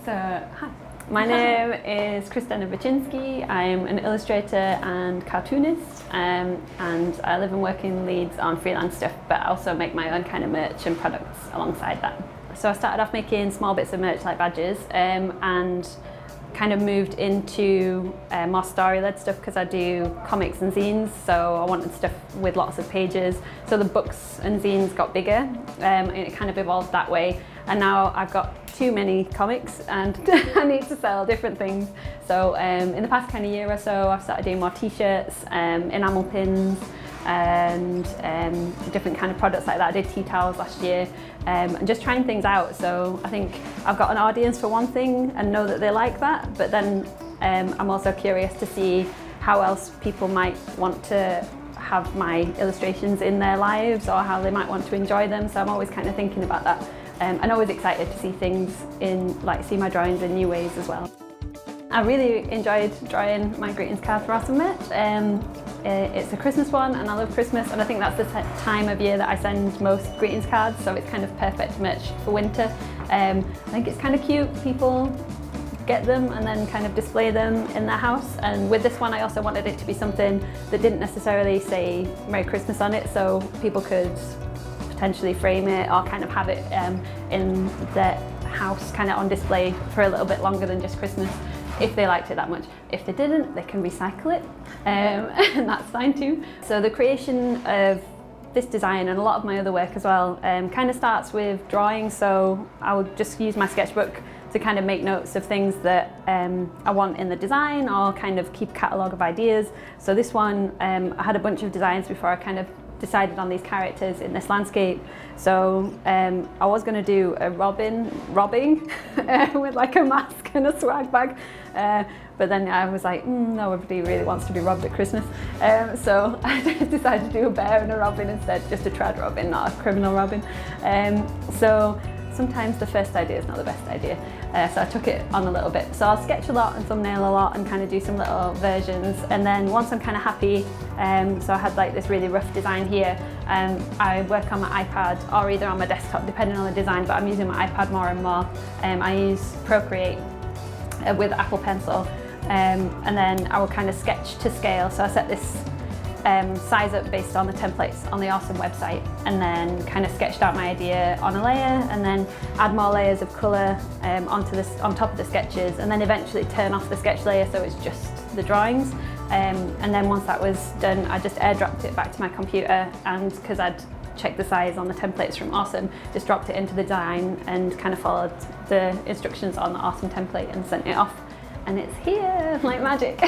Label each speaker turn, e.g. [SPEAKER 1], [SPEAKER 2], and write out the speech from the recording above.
[SPEAKER 1] So, hi. My name is Kristyna Baczynski. I'm an illustrator and cartoonist, and I live and work in Leeds on freelance stuff, but I also make my own kind of merch and products alongside that. So I started off making small bits of merch like badges, and kind of moved into more story-led stuff because I do comics and zines, so I wanted stuff with lots of pages. So the books and zines got bigger, and it kind of evolved that way. And now I've got too many comics and I need to sell different things. So in the past kind of year or so, I've started doing more t-shirts, enamel pins, and different kind of products like that. I did tea towels last year, and just trying things out. So I think I've got an audience for one thing and know that they like that, but then I'm also curious to see how else people might want to have my illustrations in their lives or how they might want to enjoy them. So I'm always kind of thinking about that. And always excited to see things see my drawings in new ways as well. I really enjoyed drawing my greetings card for Awesome merch. It's a Christmas one and I love Christmas, and I think that's the time of year that I send most greetings cards, so it's kind of perfect merch for winter. I think it's kind of cute. People get them and then kind of display them in their house, and with this one I also wanted it to be something that didn't necessarily say Merry Christmas on it, so people could potentially frame it or kind of have it in their house kind of on display for a little bit longer than just Christmas if they liked it that much. If they didn't, they can recycle it, and that's fine too. So the creation of this design and a lot of my other work as well kind of starts with drawing, so I would just use my sketchbook to kind of make notes of things that I want in the design or kind of keep a catalogue of ideas. So this one, I had a bunch of designs before I kind of decided on these characters in this landscape. So I was going to do a robbing with like a mask and a swag bag, but then I was like, nobody really wants to be robbed at Christmas. So I decided to do a bear and a robin instead, just a trad robin, not a criminal robin. So sometimes the first idea is not the best idea, so I took it on a little bit. So I'll sketch a lot and thumbnail a lot and kind of do some little versions, and then once I'm kind of happy, so I had like this really rough design here, I work on my iPad or either on my desktop depending on the design, but I'm using my iPad more and more. I use Procreate with Apple Pencil, and then I will kind of sketch to scale. So I set this size up based on the templates on the Awesome website, and then kind of sketched out my idea on a layer, and then add more layers of colour on top of the sketches, and then eventually turn off the sketch layer so it's just the drawings. And then once that was done, I just airdropped it back to my computer, and because I'd checked the size on the templates from Awesome, just dropped it into the design and kind of followed the instructions on the Awesome template and sent it off. And it's here, like magic.